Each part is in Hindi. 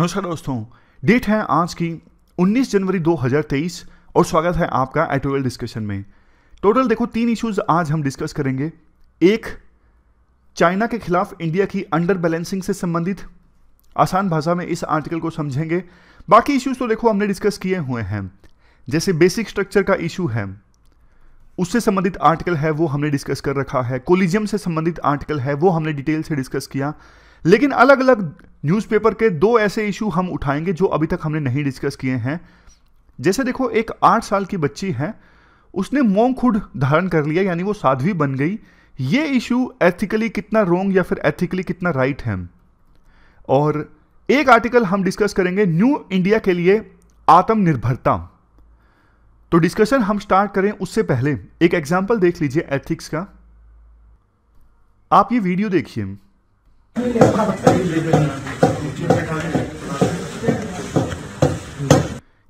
नमस्कार दोस्तों, डेट है आज की 19 जनवरी 2023 और स्वागत है आपका एटोवेल डिस्कशन में। टोटल देखो 3 इश्यूज आज हम डिस्कस करेंगे। एक, चाइना के खिलाफ इंडिया की अंडर बैलेंसिंग से संबंधित आसान भाषा में इस आर्टिकल को समझेंगे। बाकी इश्यूज तो देखो हमने डिस्कस किए हुए हैं, जैसे बेसिक स्ट्रक्चर का इशू है उससे संबंधित आर्टिकल है वो हमने डिस्कस कर रखा है, कोलिजियम से संबंधित आर्टिकल है वो हमने डिटेल से डिस्कस किया। लेकिन अलग अलग न्यूज़पेपर के 2 ऐसे इशू हम उठाएंगे जो अभी तक हमने नहीं डिस्कस किए हैं। जैसे देखो, एक 8 साल की बच्ची है, उसने मोंक हुड धारण कर लिया, यानी वो साध्वी बन गई। ये इशू एथिकली कितना रोंग या फिर एथिकली कितना राइट है। और एक आर्टिकल हम डिस्कस करेंगे न्यू इंडिया के लिए आत्मनिर्भरता। तो डिस्कशन हम स्टार्ट करें उससे पहले एक एग्जाम्पल देख लीजिए एथिक्स का। आप ये वीडियो देखिए।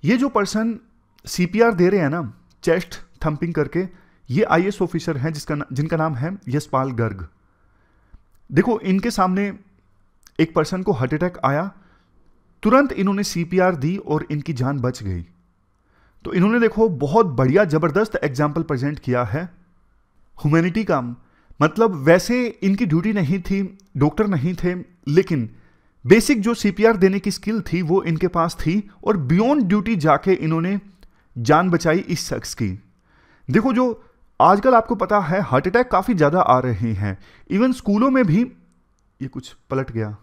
ये जो पर्सन सीपीआर दे रहे हैं ना, चेस्ट थंपिंग करके, ये आईएएस ऑफिसर हैं जिनका नाम है यशपाल गर्ग। देखो, इनके सामने एक पर्सन को हार्ट अटैक आया, तुरंत इन्होंने सीपीआर दी और इनकी जान बच गई। तो इन्होंने देखो बहुत बढ़िया जबरदस्त एग्जाम्पल प्रेजेंट किया है ह्यूमैनिटी का। मतलब वैसे इनकी ड्यूटी नहीं थी, डॉक्टर नहीं थे, लेकिन बेसिक जो सीपीआर देने की स्किल थी वो इनके पास थी और बियॉन्ड ड्यूटी जाके इन्होंने जान बचाई इस शख्स की। देखो, जो आजकल आपको पता है हार्ट अटैक काफ़ी ज़्यादा आ रहे हैं, इवन स्कूलों में भी। ये कुछ पलट गया,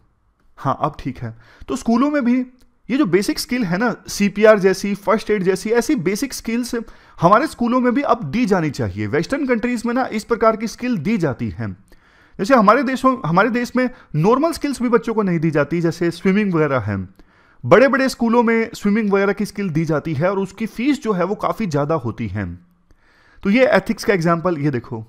हाँ अब ठीक है। तो स्कूलों में भी ये जो बेसिक स्किल है ना, सीपीआर जैसी, फर्स्ट एड जैसी, ऐसी बेसिक स्किल्स हमारे स्कूलों में भी अब दी जानी चाहिए। वेस्टर्न कंट्रीज में ना इस प्रकार की स्किल दी जाती है। जैसे हमारे देश में नॉर्मल स्किल्स भी बच्चों को नहीं दी जाती, जैसे स्विमिंग वगैरह है। बड़े बड़े स्कूलों में स्विमिंग वगैरह की स्किल दी जाती है और उसकी फीस जो है वो काफ़ी ज़्यादा होती है। तो ये एथिक्स का एग्जाम्पल, ये देखो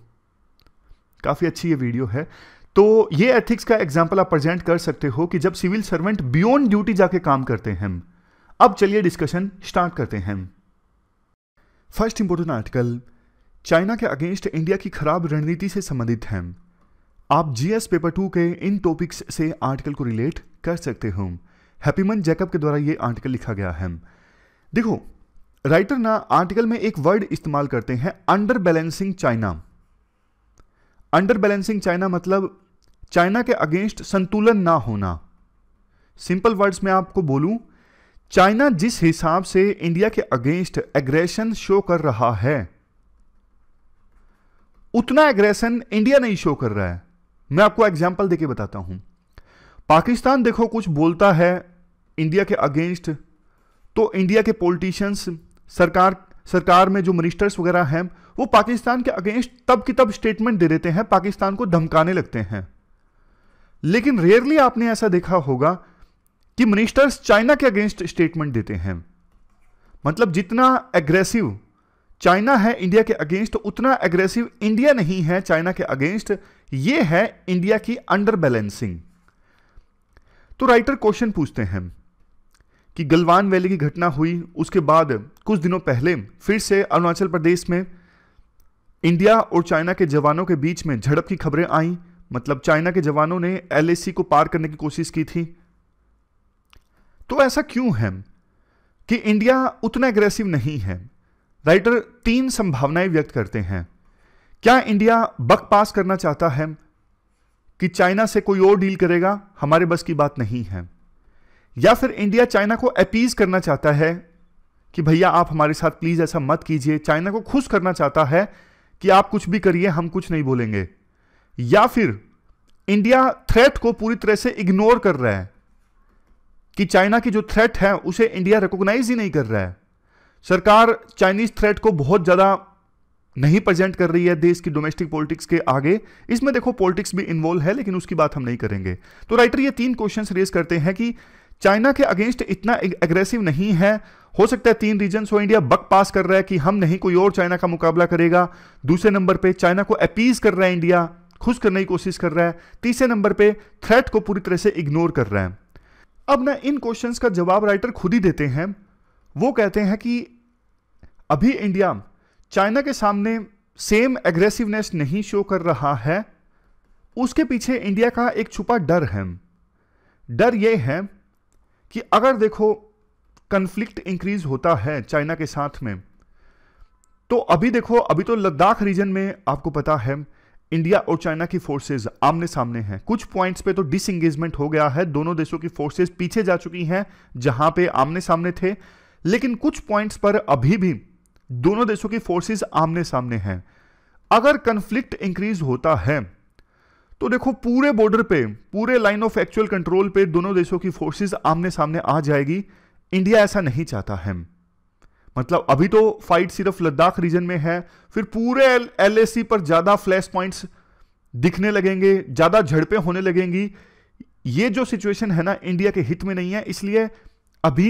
काफ़ी अच्छी ये वीडियो है। तो ये एथिक्स का एग्जाम्पल आप प्रेजेंट कर सकते हो कि जब सिविल सर्वेंट बियॉन्ड ड्यूटी जाके काम करते हैं। अब चलिए डिस्कशन स्टार्ट करते हैं। फर्स्ट इंपोर्टेंट आर्टिकल चाइना के अगेंस्ट इंडिया की खराब रणनीति से संबंधित है। आप जीएस पेपर 2 के इन टॉपिक्स से आर्टिकल को रिलेट कर सकते हो। हैप्पीमन जैकब के द्वारा ये आर्टिकल लिखा गया है। देखो, राइटर ना आर्टिकल में एक वर्ड इस्तेमाल करते हैं, under balancing China. Under balancing China मतलब चाइना के अगेंस्ट संतुलन ना होना। सिंपल वर्ड्स में आपको बोलूं, चाइना जिस हिसाब से इंडिया के अगेंस्ट एग्रेशन शो कर रहा है, उतना एग्रेशन इंडिया नहीं शो कर रहा है। मैं आपको एग्जांपल देके बताता हूं। पाकिस्तान देखो कुछ बोलता है इंडिया के अगेंस्ट, तो इंडिया के पॉलिटिशियंस, सरकार में जो मिनिस्टर्स वगैरह हैं, वो पाकिस्तान के अगेंस्ट तब की तब स्टेटमेंट दे देते हैं, पाकिस्तान को धमकाने लगते हैं। लेकिन रेयरली आपने ऐसा देखा होगा कि मिनिस्टर्स चाइना के अगेंस्ट स्टेटमेंट देते हैं। मतलब जितना एग्रेसिव चाइना है इंडिया के अगेंस्ट, उतना एग्रेसिव इंडिया नहीं है चाइना के अगेंस्ट। ये है इंडिया की अंडर बैलेंसिंग। तो राइटर क्वेश्चन पूछते हैं कि गलवान वैली की घटना हुई, उसके बाद कुछ दिनों पहले फिर से अरुणाचल प्रदेश में इंडिया और चाइना के जवानों के बीच में झड़प की खबरें आई। मतलब चाइना के जवानों ने एलएसी को पार करने की कोशिश की थी। तो ऐसा क्यों है कि इंडिया उतना एग्रेसिव नहीं है? राइटर 3 संभावनाएं व्यक्त करते हैं। क्या इंडिया बक पास करना चाहता है कि चाइना से कोई और डील करेगा, हमारे बस की बात नहीं है? या फिर इंडिया चाइना को अपीज करना चाहता है कि भैया आप हमारे साथ प्लीज ऐसा मत कीजिए, चाइना को खुश करना चाहता है कि आप कुछ भी करिए, हम कुछ नहीं बोलेंगे? या फिर इंडिया थ्रेट को पूरी तरह से इग्नोर कर रहा है कि चाइना की जो थ्रेट है उसे इंडिया रिकॉग्नाइज ही नहीं कर रहा है। सरकार चाइनीज थ्रेट को बहुत ज्यादा नहीं प्रेजेंट कर रही है देश की डोमेस्टिक पॉलिटिक्स के आगे। इसमें देखो पॉलिटिक्स भी इन्वॉल्व है, लेकिन उसकी बात हम नहीं करेंगे। तो राइटर ये 3 क्वेश्चंस रेज करते हैं कि चाइना के अगेंस्ट इतना एग्रेसिव नहीं है। हो सकता है 3 रीजन्स हो। इंडिया बक पास कर रहा है कि हम नहीं, कोई और चाइना का मुकाबला करेगा। दूसरे नंबर पे चाइना को अपीज कर रहा है, इंडिया खुश करने की कोशिश कर रहा है। तीसरे नंबर पे थ्रेट को पूरी तरह से इग्नोर कर रहा है। अब ना इन क्वेश्चंस का जवाब राइटर खुद ही देते हैं। वो कहते हैं कि अभी इंडिया चाइना के सामने सेम एग्रेसिवनेस नहीं शो कर रहा है। उसके पीछे इंडिया का एक छुपा डर है। डर यह है कि अगर देखो कन्फ्लिक्ट इंक्रीज होता है चाइना के साथ में, तो अभी देखो, अभी तो लद्दाख रीजन में आपको पता है इंडिया और चाइना की फोर्सेस आमने सामने हैं। कुछ पॉइंट्स पे तो डिसएंगेजमेंट हो गया है, दोनों देशों की फोर्सेस पीछे जा चुकी हैं जहां पे आमने सामने थे, लेकिन कुछ पॉइंट्स पर अभी भी दोनों देशों की फोर्सेस आमने सामने हैं। अगर कन्फ्लिक्ट इंक्रीज होता है तो देखो पूरे बॉर्डर पे, पूरे लाइन ऑफ एक्चुअल कंट्रोल पे दोनों देशों की फोर्सेस आमने सामने आ जाएगी। इंडिया ऐसा नहीं चाहता है। मतलब अभी तो फाइट सिर्फ लद्दाख रीजन में है, फिर पूरे एलएसी पर ज्यादा फ्लैश पॉइंट्स दिखने लगेंगे, ज्यादा झड़पें होने लगेंगी। ये जो सिचुएशन है ना, इंडिया के हित में नहीं है, इसलिए अभी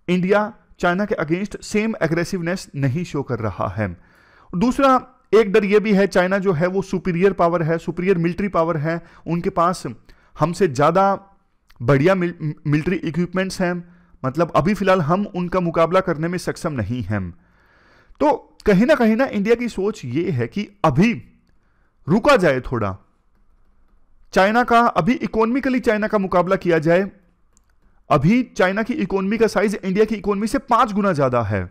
इंडिया चाइना के अगेंस्ट सेम एग्रेसिवनेस नहीं शो कर रहा है। दूसरा एक डर यह भी है, चाइना जो है वो सुपीरियर पावर है, सुपीरियर मिलिट्री पावर है, उनके पास हमसे ज्यादा बढ़िया मिलिट्री इक्विपमेंट्स हैं। मतलब अभी फिलहाल हम उनका मुकाबला करने में सक्षम नहीं हैं। तो कहीं ना इंडिया की सोच ये है कि अभी रुका जाए थोड़ा, चाइना का अभी इकोनॉमिकली चाइना का मुकाबला किया जाए। अभी चाइना की इकोनॉमी का साइज इंडिया की इकोनॉमी से 5 गुना ज्यादा है।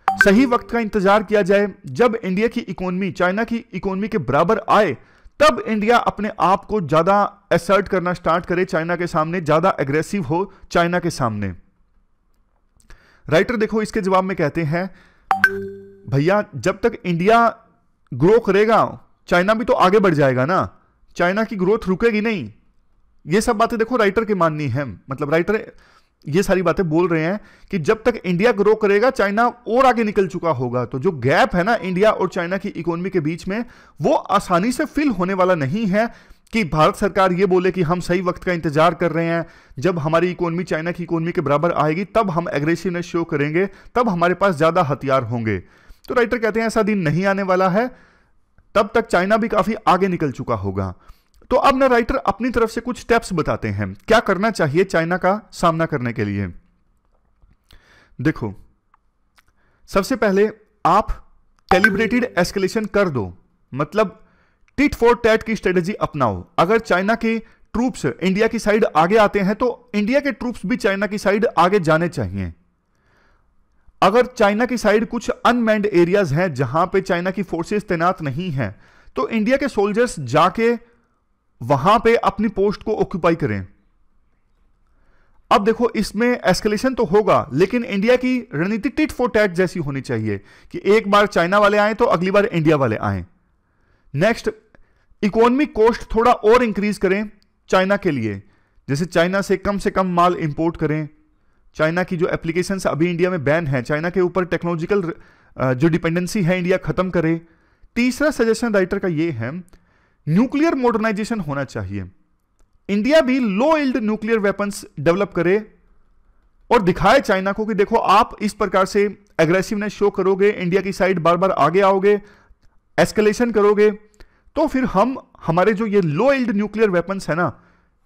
सही वक्त का इंतजार किया जाए, जब इंडिया की इकोनॉमी चाइना की इकोनॉमी के बराबर आए, तब इंडिया अपने आप को ज्यादा असर्ट करना स्टार्ट करे चाइना के सामने, ज्यादा एग्रेसिव हो चाइना के सामने। राइटर देखो इसके जवाब में कहते हैं, भैया जब तक इंडिया ग्रो करेगा चाइना भी तो आगे बढ़ जाएगा ना, चाइना की ग्रोथ रुकेगी नहीं। ये सब बातें देखो राइटर की माननी है। मतलब राइटर ये सारी बातें बोल रहे हैं कि जब तक इंडिया ग्रो करेगा चाइना और आगे निकल चुका होगा। तो जो गैप है ना इंडिया और चाइना की इकोनॉमी के बीच में, वो आसानी से फिल होने वाला नहीं है कि भारत सरकार ये बोले कि हम सही वक्त का इंतजार कर रहे हैं, जब हमारी इकोनॉमी चाइना की इकोनॉमी के बराबर आएगी तब हम एग्रेसिवनेस शो करेंगे, तब हमारे पास ज्यादा हथियार होंगे। तो राइटर कहते हैं ऐसा दिन नहीं आने वाला है, तब तक चाइना भी काफी आगे निकल चुका होगा। तो अब ना राइटर अपनी तरफ से कुछ स्टेप्स बताते हैं क्या करना चाहिए चाइना का सामना करने के लिए। देखो, सबसे पहले आप कैलिब्रेटेड एस्केलेशन कर दो, मतलब टिट फॉर टैट की स्ट्रेटेजी अपनाओ। अगर चाइना के ट्रूप्स इंडिया की साइड आगे आते हैं तो इंडिया के ट्रूप्स भी चाइना की साइड आगे जाने चाहिए। अगर चाइना की साइड कुछ अनमैन्ड एरियाज हैं जहां पे चाइना की फोर्सेस तैनात नहीं हैं, तो इंडिया के सोल्जर्स जाके वहां पे अपनी पोस्ट को ऑक्यूपाई करें। अब देखो इसमें एस्केलेशन तो होगा, लेकिन इंडिया की रणनीति टिट फॉर टैट जैसी होनी चाहिए कि एक बार चाइना वाले आए तो अगली बार इंडिया वाले आए। नेक्स्ट, इकोनॉमिक कॉस्ट थोड़ा और इंक्रीज करें चाइना के लिए, जैसे चाइना से कम माल इंपोर्ट करें। चाइना की जो एप्लीकेशंस अभी इंडिया में बैन है, चाइना के ऊपर टेक्नोलॉजिकल जो डिपेंडेंसी है इंडिया खत्म करे। तीसरा सजेशन राइटर का ये है, न्यूक्लियर मॉडर्नाइजेशन होना चाहिए। इंडिया भी लो यील्ड न्यूक्लियर वेपन्स डेवलप करे और दिखाए चाइना को कि देखो आप इस प्रकार से एग्रेसिवनेस शो करोगे, इंडिया की साइड बार बार आगे आओगे, एस्केलेशन करोगे, तो फिर हम हमारे जो ये लो यील्ड न्यूक्लियर वेपन्स है ना,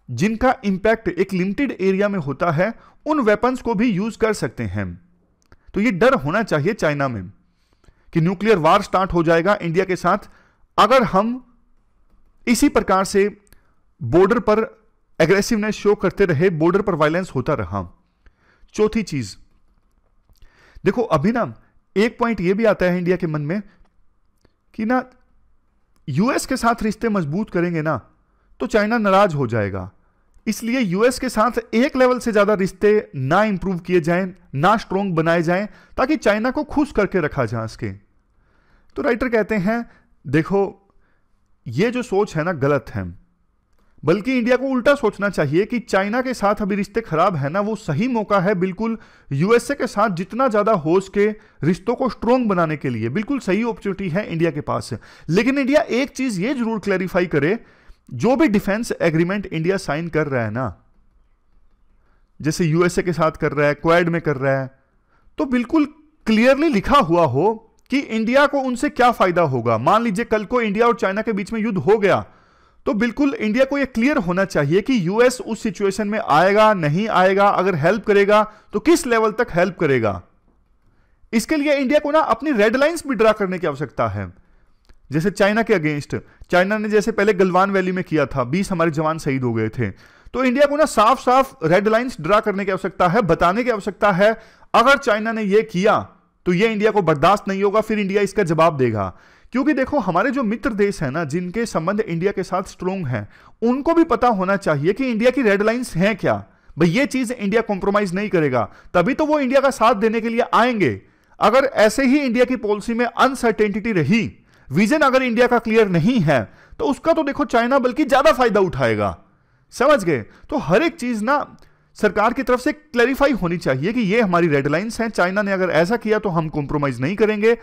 जिनका इंपैक्ट एक लिमिटेड एरिया में होता है, उन वेपन्स को भी यूज कर सकते हैं। तो ये डर होना चाहिए चाइना में कि न्यूक्लियर वार स्टार्ट हो जाएगा इंडिया के साथ अगर हम इसी प्रकार से बॉर्डर पर एग्रेसिवनेस शो करते रहे, बॉर्डर पर वायलेंस होता रहा। चौथी चीज देखो, अभी ना एक पॉइंट यह भी आता है इंडिया के मन में कि ना यूएस के साथ रिश्ते मजबूत करेंगे ना तो चाइना नाराज हो जाएगा, इसलिए यूएस के साथ एक लेवल से ज्यादा रिश्ते ना इंप्रूव किए जाएं, ना स्ट्रॉन्ग बनाए जाएं, ताकि चाइना को खुश करके रखा जा सके। तो राइटर कहते हैं देखो ये जो सोच है ना गलत है, बल्कि इंडिया को उल्टा सोचना चाहिए कि चाइना के साथ अभी रिश्ते खराब है ना, वो सही मौका है बिल्कुल यूएसए के साथ जितना ज्यादा हो सके रिश्तों को स्ट्रॉन्ग बनाने के लिए, बिल्कुल सही अपॉर्चुनिटी है इंडिया के पास। लेकिन इंडिया एक चीज ये जरूर क्लैरिफाई करे, जो भी डिफेंस एग्रीमेंट इंडिया साइन कर रहा है ना, जैसे यूएसए के साथ कर रहा है, क्वाड में कर रहा है, तो बिल्कुल क्लियरली लिखा हुआ हो कि इंडिया को उनसे क्या फायदा होगा। मान लीजिए कल को इंडिया और चाइना के बीच में युद्ध हो गया, तो बिल्कुल इंडिया को यह क्लियर होना चाहिए कि यूएस उस सिचुएशन में आएगा नहीं आएगा, अगर हेल्प करेगा तो किस लेवल तक हेल्प करेगा। इसके लिए इंडिया को ना अपनी रेड लाइंस भी ड्रा करने की आवश्यकता है। जैसे चाइना के अगेंस्ट चाइना ने जैसे पहले गलवान वैली में किया था, 20 हमारे जवान शहीद हो गए थे, तो इंडिया को ना साफ साफ रेड लाइंस ड्रा करने की आवश्यकता है, बताने की आवश्यकता है, अगर चाइना ने यह किया तो यह इंडिया को बर्दाश्त नहीं होगा, फिर इंडिया इसका जवाब देगा। क्योंकि देखो हमारे जो मित्र देश हैं ना, जिनके संबंध इंडिया के साथ स्ट्रोंग हैं, उनको भी पता होना चाहिए कि इंडिया की रेड लाइंस हैं क्या। भाई ये चीज इंडिया कॉम्प्रोमाइज नहीं करेगा, तभी तो वो इंडिया का साथ देने के लिए आएंगे। अगर ऐसे ही इंडिया की पॉलिसी में अनसर्टेनिटी रही, विजन अगर इंडिया का क्लियर नहीं है, तो उसका तो देखो चाइना बल्कि ज्यादा फायदा उठाएगा। समझ गए? तो हर एक चीज ना सरकार की तरफ से क्लैरिफाई होनी चाहिए कि ये हमारी रेड लाइंस हैं, चाइना ने अगर ऐसा किया तो हम कॉम्प्रोमाइज नहीं करेंगे।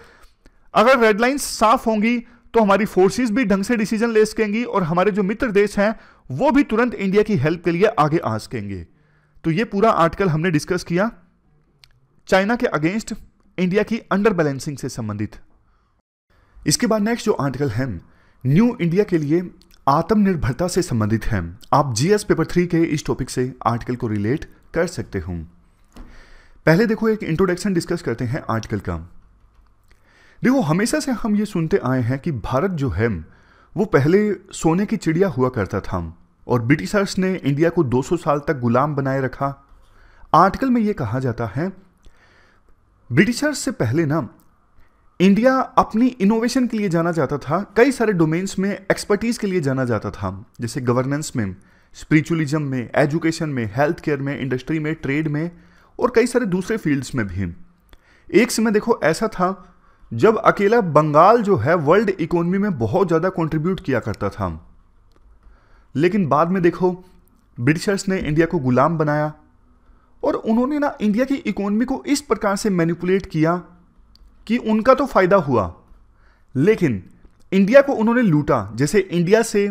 अगर रेड लाइंस साफ होंगी तो हमारी फोर्सेस भी ढंग से डिसीजन ले सकेंगी और हमारे जो मित्र देश हैं वो भी तुरंत इंडिया की हेल्प के लिए आगे आ सकेंगे। तो ये पूरा आर्टिकल हमने डिस्कस किया चाइना के अगेंस्ट इंडिया की अंडर बैलेंसिंग से संबंधित। इसके बाद नेक्स्ट जो आर्टिकल है न्यू इंडिया के लिए आत्मनिर्भरता से संबंधित है। आप जीएस पेपर 3 के इस टॉपिक से आर्टिकल को रिलेट कर सकते हो। पहले देखो एक इंट्रोडक्शन डिस्कस करते हैं आर्टिकल का। देखो हमेशा से हम ये सुनते आए हैं कि भारत जो है वो पहले सोने की चिड़िया हुआ करता था और ब्रिटिशर्स ने इंडिया को 200 साल तक गुलाम बनाए रखा। आर्टिकल में ये कहा जाता है ब्रिटिशर्स से पहले ना इंडिया अपनी इनोवेशन के लिए जाना जाता था, कई सारे डोमेन्स में एक्सपर्टीज के लिए जाना जाता था, जैसे गवर्नेंस में, स्पिरिचुअलिज्म में, एजुकेशन में, हेल्थ केयर में, इंडस्ट्री में, ट्रेड में और कई सारे दूसरे फील्ड्स में भी। एक समय देखो ऐसा था जब अकेला बंगाल जो है वर्ल्ड इकोनॉमी में बहुत ज़्यादा कंट्रीब्यूट किया करता था, लेकिन बाद में देखो ब्रिटिशर्स ने इंडिया को गुलाम बनाया और उन्होंने ना इंडिया की इकोनॉमी को इस प्रकार से मैनिपुलेट किया कि उनका तो फायदा हुआ, लेकिन इंडिया को उन्होंने लूटा। जैसे इंडिया से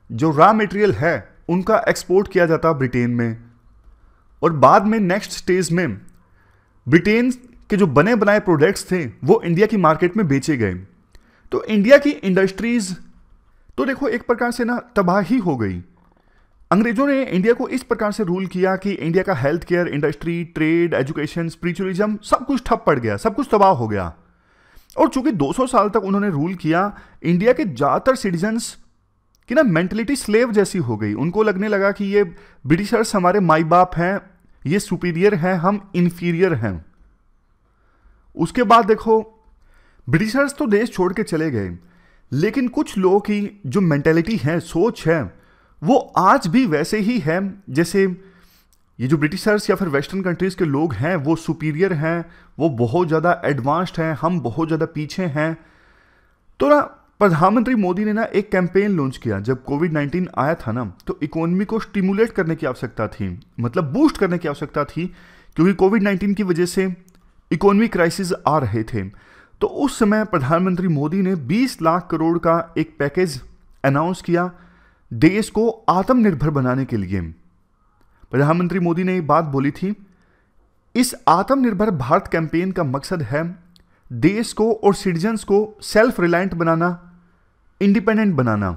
जो रॉ मटेरियल है उनका एक्सपोर्ट किया जाता ब्रिटेन में और बाद में नेक्स्ट स्टेज में ब्रिटेन के जो बने बनाए प्रोडक्ट्स थे वो इंडिया की मार्केट में बेचे गए। तो इंडिया की इंडस्ट्रीज तो देखो एक प्रकार से ना तबाही हो गई। अंग्रेजों ने इंडिया को इस प्रकार से रूल किया कि इंडिया का health care, industry, trade, education, spiritualism सब कुछ ठप पड़ गया, सब कुछ तबाह हो गया। और चूंकि 200 साल तक उन्होंने रूल किया, इंडिया के ज़्यादातर सिटीजन्स की ना मेंटलिटी स्लेव जैसी हो गई। उनको लगने लगा कि ये ब्रिटिशर्स हमारे माई बाप हैं, ये सुपीरियर हैं, हम इन्फीरियर हैं। उसके बाद देखो ब्रिटिशर्स तो देश छोड़ के चले गए, लेकिन कुछ लोगों की जो मेंटेलिटी है, सोच है, वो आज भी वैसे ही है जैसे ये जो ब्रिटिशर्स या फिर वेस्टर्न कंट्रीज के लोग हैं वो सुपीरियर हैं, वो बहुत ज़्यादा एडवांस्ड हैं, हम बहुत ज़्यादा पीछे हैं। तो ना प्रधानमंत्री मोदी ने ना एक कैंपेन लॉन्च किया जब कोविड-19 आया था ना, तो इकोनॉमी को स्टिमुलेट करने की आवश्यकता थी, मतलब बूस्ट करने की आवश्यकता थी, क्योंकि कोविड-19 की वजह से इकोनॉमी क्राइसिस आ रहे थे। तो उस समय प्रधानमंत्री मोदी ने 20 लाख करोड़ का एक पैकेज अनाउंस किया देश को आत्मनिर्भर बनाने के लिए। प्रधानमंत्री मोदी ने ये बात बोली थी, इस आत्मनिर्भर भारत कैंपेन का मकसद है देश को और सिटीजन्स को सेल्फ रिलायंट बनाना, इंडिपेंडेंट बनाना।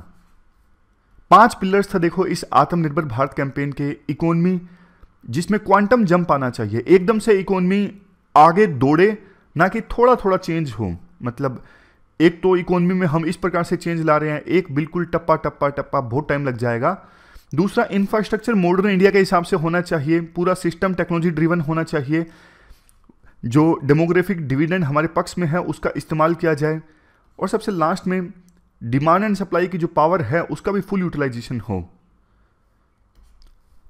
5 पिलर्स था देखो इस आत्मनिर्भर भारत कैंपेन के। इकोनॉमी जिसमें क्वांटम जंप आना चाहिए, एकदम से इकोनॉमी आगे दौड़े, ना कि थोड़ा थोड़ा चेंज हो। मतलब एक तो इकोनॉमी में हम इस प्रकार से चेंज ला रहे हैं, एक बिल्कुल टप्पा टप्पा टप्पा, बहुत टाइम लग जाएगा। दूसरा, इंफ्रास्ट्रक्चर मॉडर्न इंडिया के हिसाब से होना चाहिए, पूरा सिस्टम टेक्नोलॉजी ड्रिवन होना चाहिए, जो डेमोग्राफिक डिविडेंड हमारे पक्ष में है उसका इस्तेमाल किया जाए, और सबसे लास्ट में डिमांड एंड सप्लाई की जो पावर है उसका भी फुल यूटिलाइजेशन हो।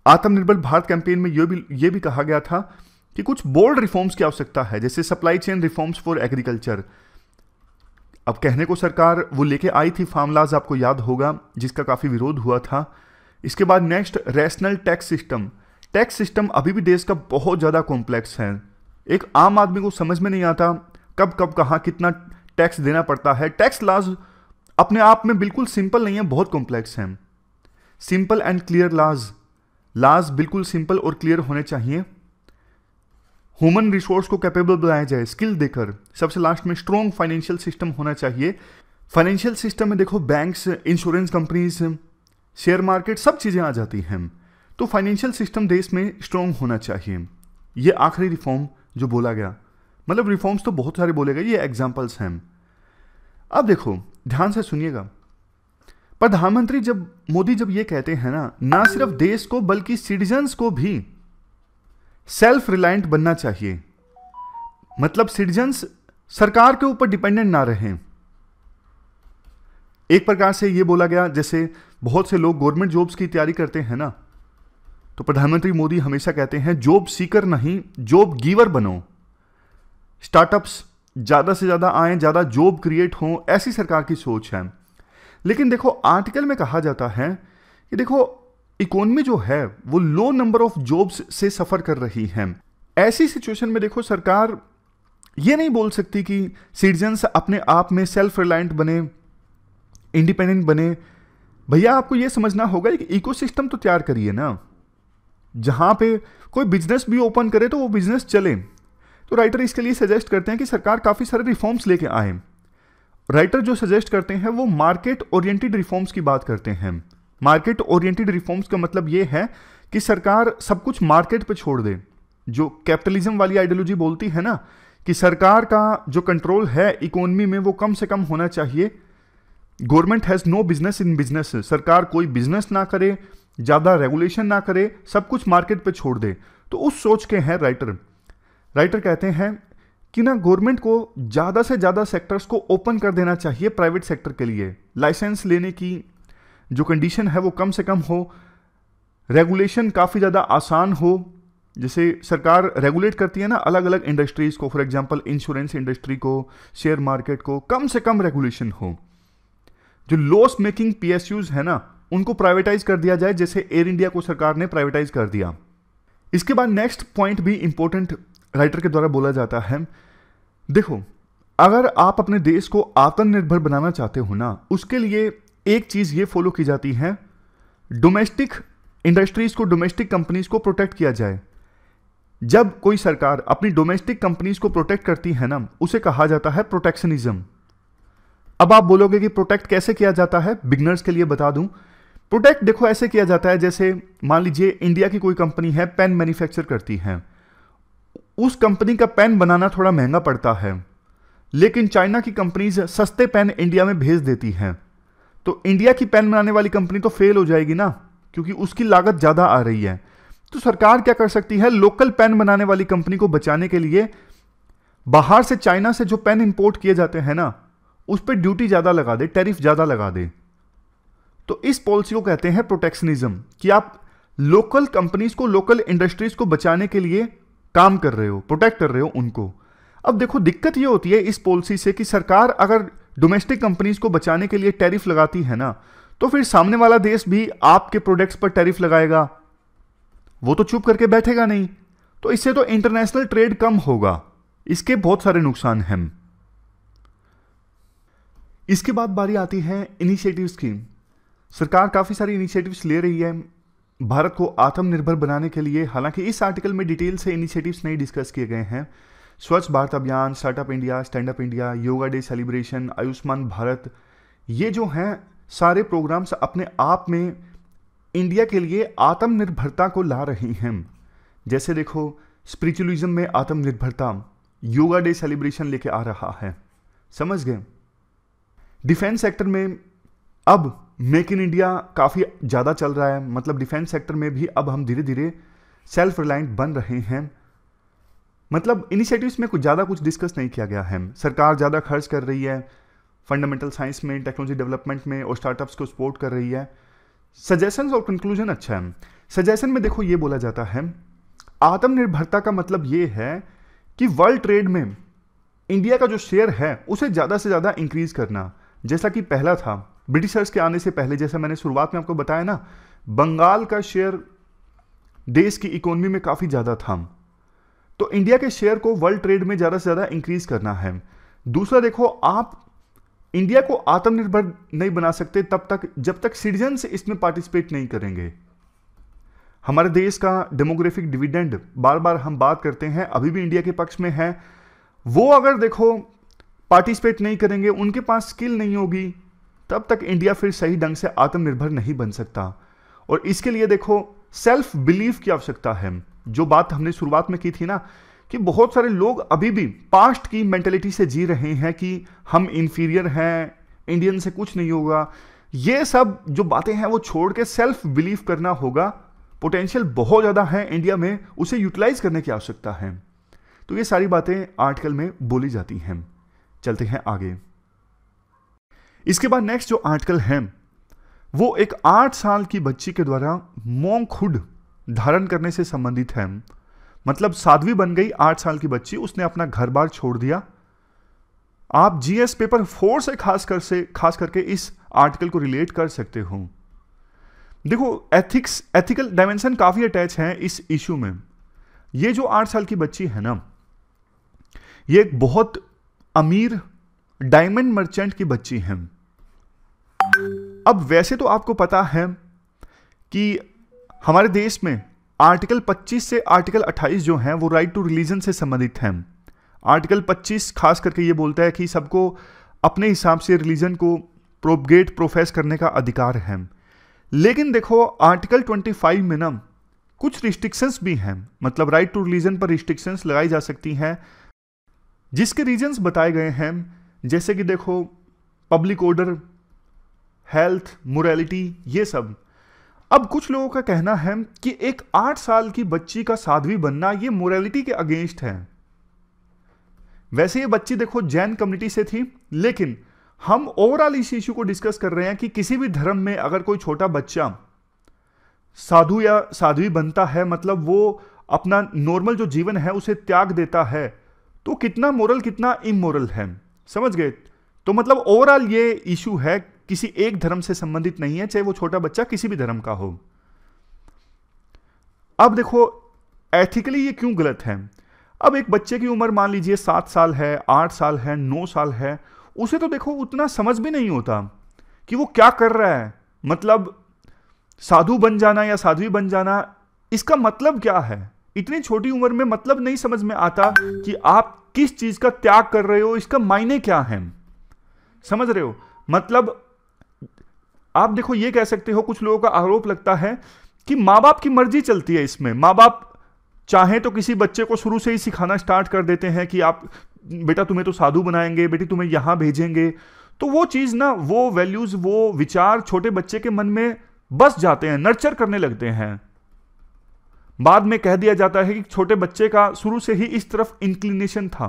आत्मनिर्भर भारत कैंपेन में ये भी कहा गया था कि कुछ बोल्ड रिफॉर्म्स की आवश्यकता है, जैसे supply chain reforms for agriculture. अब कहने को सरकार वो लेके आई थी फार्मलाज, आपको याद होगा, जिसका काफ़ी विरोध हुआ था। इसके बाद next, rational tax system. Tax system अभी भी देश का बहुत ज़्यादा कॉम्प्लेक्स है, एक आम आदमी को समझ में नहीं आता कब कब कहाँ कितना टैक्स देना पड़ता है। टैक्स लॉज अपने आप में बिल्कुल सिंपल नहीं है, बहुत कॉम्प्लेक्स है। सिंपल एंड क्लियर लॉज बिल्कुल सिंपल और क्लियर होने चाहिए। ह्यूमन रिसोर्स को कैपेबल बनाया जाए स्किल देकर। सबसे लास्ट में स्ट्रॉन्ग फाइनेंशियल सिस्टम होना चाहिए। फाइनेंशियल सिस्टम में देखो banks, insurance companies, share market, सब चीज़ें आ जाती हैं। तो फाइनेंशियल सिस्टम देश में स्ट्रॉन्ग होना चाहिए। ये आखिरी रिफॉर्म जो बोला गया, मतलब रिफॉर्म्स तो बहुत सारे बोले गए, ये एग्जाम्पल्स हैं। अब देखो ध्यान से सुनिएगा, प्रधानमंत्री जब मोदी जब ये कहते हैं ना सिर्फ देश को बल्कि सिटीजन्स को भी सेल्फ रिलायंट बनना चाहिए, मतलब सिटीजन्स सरकार के ऊपर डिपेंडेंट ना रहें। एक प्रकार से ये बोला गया, जैसे बहुत से लोग गवर्नमेंट जॉब्स की तैयारी करते हैं ना, तो प्रधानमंत्री मोदी हमेशा कहते हैं जॉब सीकर नहीं, जॉब गिवर बनो। स्टार्टअप्स ज़्यादा से ज़्यादा आएँ, ज़्यादा जॉब क्रिएट हों, ऐसी सरकार की सोच है। लेकिन देखो आर्टिकल में कहा जाता है कि देखो इकोनॉमी जो है वो लो नंबर ऑफ जॉब्स से सफ़र कर रही है। ऐसी सिचुएशन में देखो सरकार ये नहीं बोल सकती कि सिटीजन्स अपने आप में सेल्फ रिलायंट बने, इंडिपेंडेंट बने। भैया आपको ये समझना होगा कि इकोसिस्टम तो तैयार करिए ना, जहाँ पे कोई बिजनेस भी ओपन करे तो वो बिजनेस चले। तो राइटर इसके लिए सजेस्ट करते हैं कि सरकार काफ़ी सारे रिफॉर्म्स लेके आए। राइटर जो सजेस्ट करते हैं वो मार्केट ओरिएंटेड रिफॉर्म्स की बात करते हैं। मार्केट ओरिएंटेड रिफॉर्म्स का मतलब ये है कि सरकार सब कुछ मार्केट पे छोड़ दे। जो कैपिटलिज्म वाली आइडियोलॉजी बोलती है ना कि सरकार का जो कंट्रोल है इकोनॉमी में वो कम से कम होना चाहिए। Government has no business in business, सरकार कोई बिजनेस ना करे, ज़्यादा रेगुलेशन ना करे, सब कुछ मार्केट पे छोड़ दे। तो उस सोच के हैं राइटर कहते हैं कि ना गवर्नमेंट को ज़्यादा से ज़्यादा सेक्टर्स को ओपन कर देना चाहिए प्राइवेट सेक्टर के लिए। लाइसेंस लेने की जो कंडीशन है वो कम से कम हो, रेगुलेशन काफ़ी ज़्यादा आसान हो। जैसे सरकार रेगुलेट करती है ना अलग अलग इंडस्ट्रीज़ को, फॉर एग्जांपल इंश्योरेंस इंडस्ट्री को, शेयर मार्केट को, कम से कम रेगुलेशन हो। जो लॉस मेकिंग PSUs है ना उनको प्राइवेटाइज कर दिया जाए, जैसे एयर इंडिया को सरकार ने प्राइवेटाइज कर दिया। इसके बाद नेक्स्ट पॉइंट भी इंपॉर्टेंट राइटर के द्वारा बोला जाता है। देखो अगर आप अपने देश को आत्मनिर्भर बनाना चाहते हो ना, उसके लिए एक चीज ये फॉलो की जाती है, डोमेस्टिक इंडस्ट्रीज को, डोमेस्टिक कंपनीज को प्रोटेक्ट किया जाए। जब कोई सरकार अपनी डोमेस्टिक कंपनीज को प्रोटेक्ट करती है ना, उसे कहा जाता है प्रोटेक्शनिज्म। अब आप बोलोगे कि प्रोटेक्ट कैसे किया जाता है, बिगनर्स के लिए बता दूं। प्रोटेक्ट देखो ऐसे किया जाता है, जैसे मान लीजिए इंडिया की कोई कंपनी है, पेन मैन्युफैक्चर करती है, उस कंपनी का पेन बनाना थोड़ा महंगा पड़ता है, लेकिन चाइना की कंपनीज सस्ते पेन इंडिया में भेज देती हैं, तो इंडिया की पेन बनाने वाली कंपनी तो फेल हो जाएगी ना, क्योंकि उसकी लागत ज़्यादा आ रही है। तो सरकार क्या कर सकती है, लोकल पेन बनाने वाली कंपनी को बचाने के लिए बाहर से, चाइना से जो पेन इंपोर्ट किए जाते हैं ना, उस पर ड्यूटी ज़्यादा लगा दे, टैरिफ ज़्यादा लगा दे। तो इस पॉलिसी को कहते हैं प्रोटेक्शनिज्म, कि आप लोकल कंपनीज को, लोकल इंडस्ट्रीज को बचाने के लिए काम कर रहे हो, प्रोटेक्ट कर रहे हो उनको। अब देखो दिक्कत ये होती है इस पॉलिसी से कि सरकार अगर डोमेस्टिक कंपनीज को बचाने के लिए टैरिफ लगाती है ना, तो फिर सामने वाला देश भी आपके प्रोडक्ट्स पर टैरिफ लगाएगा, वो तो चुप करके बैठेगा नहीं। तो इससे तो इंटरनेशनल ट्रेड कम होगा, इसके बहुत सारे नुकसान हैं। इसके बाद बारी आती है इनिशिएटिव्स की। सरकार काफ़ी सारी इनिशिएटिव्स ले रही है भारत को आत्मनिर्भर बनाने के लिए। हालांकि इस आर्टिकल में डिटेल से इनिशिएटिव्स नहीं डिस्कस किए गए हैं। स्वच्छ भारत अभियान, startup India, stand up India, yoga day celebration, Ayushman Bharat, ये जो हैं सारे प्रोग्राम्स अपने आप में इंडिया के लिए आत्मनिर्भरता को ला रही हैं। जैसे देखो स्पिरिचुअलिज्म में आत्मनिर्भरता, योगा डे सेलिब्रेशन लेके आ रहा है, समझ गए। डिफेंस सेक्टर में अब मेक इन इंडिया काफ़ी ज़्यादा चल रहा है, मतलब डिफेंस सेक्टर में भी अब हम धीरे धीरे सेल्फ रिलायंट बन रहे हैं। मतलब इनिशिएटिव्स में कुछ डिस्कस नहीं किया गया है। सरकार ज़्यादा खर्च कर रही है फंडामेंटल साइंस में, टेक्नोलॉजी डेवलपमेंट में, और स्टार्टअप्स को सपोर्ट कर रही है। सजेशंस और कंक्लूजन अच्छा है। सजेशन में देखो ये बोला जाता है, आत्मनिर्भरता का मतलब ये है कि वर्ल्ड ट्रेड में इंडिया का जो शेयर है उसे ज़्यादा से ज़्यादा इंक्रीज करना। जैसा कि पहला था ब्रिटिशर्स के आने से पहले, जैसा मैंने शुरुआत में आपको बताया ना, बंगाल का शेयर देश की इकोनॉमी में काफ़ी ज़्यादा था। तो इंडिया के शेयर को वर्ल्ड ट्रेड में ज़्यादा से ज़्यादा इंक्रीज करना है। दूसरा देखो, आप इंडिया को आत्मनिर्भर नहीं बना सकते तब तक जब तक सिटीजन्स इसमें पार्टिसिपेट नहीं करेंगे। हमारे देश का डेमोग्राफिक डिविडेंड बार बार हम बात करते हैं, अभी भी इंडिया के पक्ष में है। वो अगर देखो पार्टिसिपेट नहीं करेंगे, उनके पास स्किल नहीं होगी, तब तक इंडिया फिर सही ढंग से आत्मनिर्भर नहीं बन सकता। और इसके लिए देखो सेल्फ बिलीफ की आवश्यकता है। जो बात हमने शुरुआत में की थी ना, कि बहुत सारे लोग अभी भी पास्ट की मेंटेलिटी से जी रहे हैं कि हम इंफीरियर हैं, इंडियन से कुछ नहीं होगा। ये सब जो बातें हैं वो छोड़ के सेल्फ बिलीव करना होगा। पोटेंशियल बहुत ज़्यादा है इंडिया में, उसे यूटिलाइज करने की आवश्यकता है। तो ये सारी बातें आर्टिकल में बोली जाती हैं। चलते हैं आगे। इसके बाद नेक्स्ट जो आर्टिकल है वो एक 8 साल की बच्ची के द्वारा मोंकहुड धारण करने से संबंधित है। मतलब साध्वी बन गई 8 साल की बच्ची, उसने अपना घर बार छोड़ दिया। आप जीएस पेपर 4 से खास करके इस आर्टिकल को रिलेट कर सकते हो। देखो एथिकल डायमेंशन काफी अटैच है इस इशू में। ये जो 8 साल की बच्ची है ना, ये एक बहुत अमीर डायमंड मर्चेंट की बच्ची है। अब वैसे तो आपको पता है कि हमारे देश में आर्टिकल 25 से आर्टिकल 28 जो है वो राइट टू रिलीजन से संबंधित है। आर्टिकल 25 खास करके ये बोलता है कि सबको अपने हिसाब से रिलीजन को प्रोफेस करने का अधिकार है। लेकिन देखो आर्टिकल 25 में ना कुछ रिस्ट्रिक्शंस भी हैं। मतलब राइट टू रिलीजन पर रिस्ट्रिक्शंस लगाई जा सकती हैं, जिसके रीजंस बताए गए हैं। जैसे कि देखो पब्लिक ऑर्डर, हेल्थ, मोरालिटी, ये सब। अब कुछ लोगों का कहना है कि एक 8 साल की बच्ची का साध्वी बनना ये मोरालिटी के अगेंस्ट है। वैसे ये बच्ची देखो जैन कम्युनिटी से थी, लेकिन हम ओवरऑल इस इशू को डिस्कस कर रहे हैं कि किसी भी धर्म में अगर कोई छोटा बच्चा साधु या साध्वी बनता है, मतलब वो अपना नॉर्मल जो जीवन है उसे त्याग देता है, तो कितना मोरल कितना इमोरल है। समझ गए? तो मतलब ओवरऑल ये इशू है, किसी एक धर्म से संबंधित नहीं है, चाहे वो छोटा बच्चा किसी भी धर्म का हो। अब देखो एथिकली ये क्यों गलत है। अब एक बच्चे की उम्र मान लीजिए 7 साल है, 8 साल है, 9 साल है, उसे तो देखो उतना समझ भी नहीं होता कि वो क्या कर रहा है। मतलब साधु बन जाना या साध्वी बन जाना, इसका मतलब क्या है। इतनी छोटी उम्र में मतलब नहीं समझ में आता कि आप किस चीज का त्याग कर रहे हो, इसका मायने क्या है। समझ रहे हो? मतलब आप देखो ये कह सकते हो, कुछ लोगों का आरोप लगता है कि माँ बाप की मर्जी चलती है इसमें। माँ बाप चाहे तो किसी बच्चे को शुरू से ही सिखाना स्टार्ट कर देते हैं कि आप बेटा तुम्हें तो साधु बनाएंगे, बेटी तुम्हें यहां भेजेंगे। तो वो चीज ना, वो वैल्यूज, वो विचार छोटे बच्चे के मन में बस जाते हैं, नर्चर करने लगते हैं। बाद में कह दिया जाता है कि छोटे बच्चे का शुरू से ही इस तरफ इंक्लिनेशन था।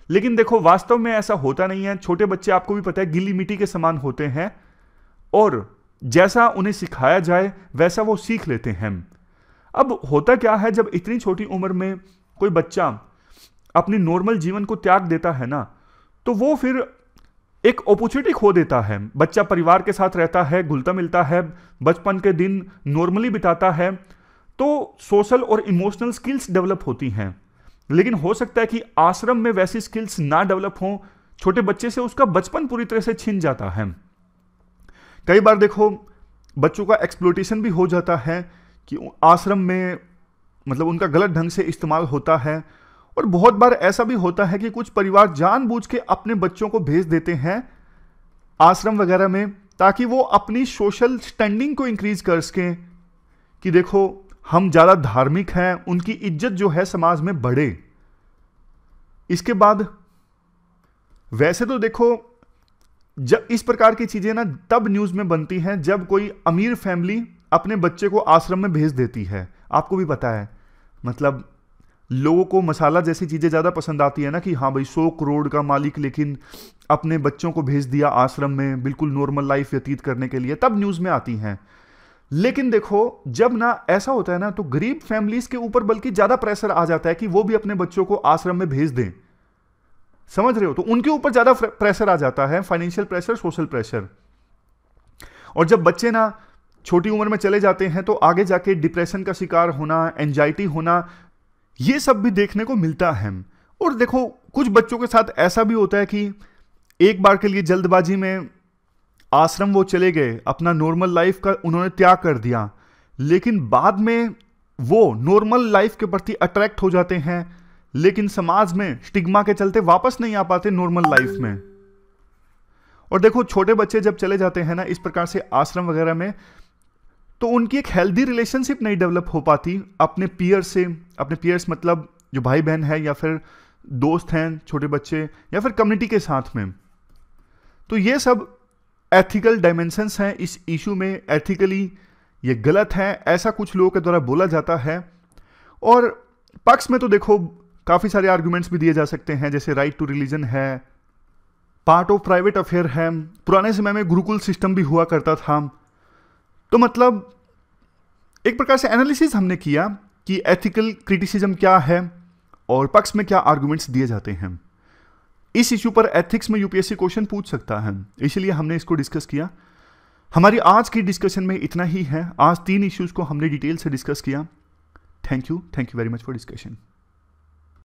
लेकिन देखो वास्तव में ऐसा होता नहीं है। छोटे बच्चे आपको भी पता है गीली मिट्टी के समान होते हैं, और जैसा उन्हें सिखाया जाए वैसा वो सीख लेते हैं। अब होता क्या है, जब इतनी छोटी उम्र में कोई बच्चा अपनी नॉर्मल जीवन को त्याग देता है ना, तो वो फिर एक अपॉर्चुनिटी खो देता है। बच्चा परिवार के साथ रहता है, घुलता मिलता है, बचपन के दिन नॉर्मली बिताता है, तो सोशल और इमोशनल स्किल्स डेवलप होती हैं। लेकिन हो सकता है कि आश्रम में वैसी स्किल्स ना डेवलप हो, छोटे बच्चे से उसका बचपन पूरी तरह से छिन जाता है। कई बार देखो बच्चों का एक्सप्लॉयटेशन भी हो जाता है कि आश्रम में मतलब उनका गलत ढंग से इस्तेमाल होता है। और बहुत बार ऐसा भी होता है कि कुछ परिवार जानबूझ के अपने बच्चों को भेज देते हैं आश्रम वगैरह में, ताकि वो अपनी सोशल स्टैंडिंग को इंक्रीज कर सकें कि देखो हम ज़्यादा धार्मिक हैं, उनकी इज्जत जो है समाज में बढ़े। इसके बाद वैसे तो देखो जब इस प्रकार की चीज़ें ना तब न्यूज़ में बनती हैं जब कोई अमीर फैमिली अपने बच्चे को आश्रम में भेज देती है। आपको भी पता है, मतलब लोगों को मसाला जैसी चीज़ें ज़्यादा पसंद आती है ना, कि हाँ भाई 100 करोड़ का मालिक लेकिन अपने बच्चों को भेज दिया आश्रम में बिल्कुल नॉर्मल लाइफ व्यतीत करने के लिए, तब न्यूज़ में आती हैं। लेकिन देखो जब ना ऐसा होता है ना, तो गरीब फैमिलीज के ऊपर बल्कि ज़्यादा प्रेशर आ जाता है कि वो भी अपने बच्चों को आश्रम में भेज दें। समझ रहे हो? तो उनके ऊपर ज़्यादा प्रेशर आ जाता है, फाइनेंशियल प्रेशर, सोशल प्रेशर। और जब बच्चे ना छोटी उम्र में चले जाते हैं तो आगे जाके डिप्रेशन का शिकार होना, एंजाइटी होना, ये सब भी देखने को मिलता है। और देखो कुछ बच्चों के साथ ऐसा भी होता है कि एक बार के लिए जल्दबाजी में आश्रम वो चले गए, अपना नॉर्मल लाइफ का उन्होंने त्याग कर दिया, लेकिन बाद में वो नॉर्मल लाइफ के प्रति अट्रैक्ट हो जाते हैं, लेकिन समाज में स्टिग्मा के चलते वापस नहीं आ पाते नॉर्मल लाइफ में। और देखो छोटे बच्चे जब चले जाते हैं ना इस प्रकार से आश्रम वगैरह में, तो उनकी एक हेल्दी रिलेशनशिप नहीं डेवलप हो पाती अपने पीयर से। अपने पीयर्स मतलब जो भाई बहन है या फिर दोस्त हैं छोटे बच्चे, या फिर कम्युनिटी के साथ में। तो ये सब एथिकल डायमेंशंस हैं इस इशू में, एथिकली ये गलत है ऐसा कुछ लोगों के द्वारा बोला जाता है। और पक्ष में तो देखो काफ़ी सारे आर्गुमेंट्स भी दिए जा सकते हैं, जैसे राइट टू रिलीजन है, पार्ट ऑफ प्राइवेट अफेयर है, पुराने समय में गुरुकुल सिस्टम भी हुआ करता था। तो मतलब एक प्रकार से एनालिसिस हमने किया कि एथिकल क्रिटिसिज्म क्या है और पक्ष में क्या आर्गुमेंट्स दिए जाते हैं। इस इशू पर एथिक्स में यूपीएससी क्वेश्चन पूछ सकता है, इसलिए हमने इसको डिस्कस किया। हमारी आज की डिस्कशन में इतना ही है। आज 3 इश्यूज को हमने डिटेल से डिस्कस किया। Thank you very much for discussion.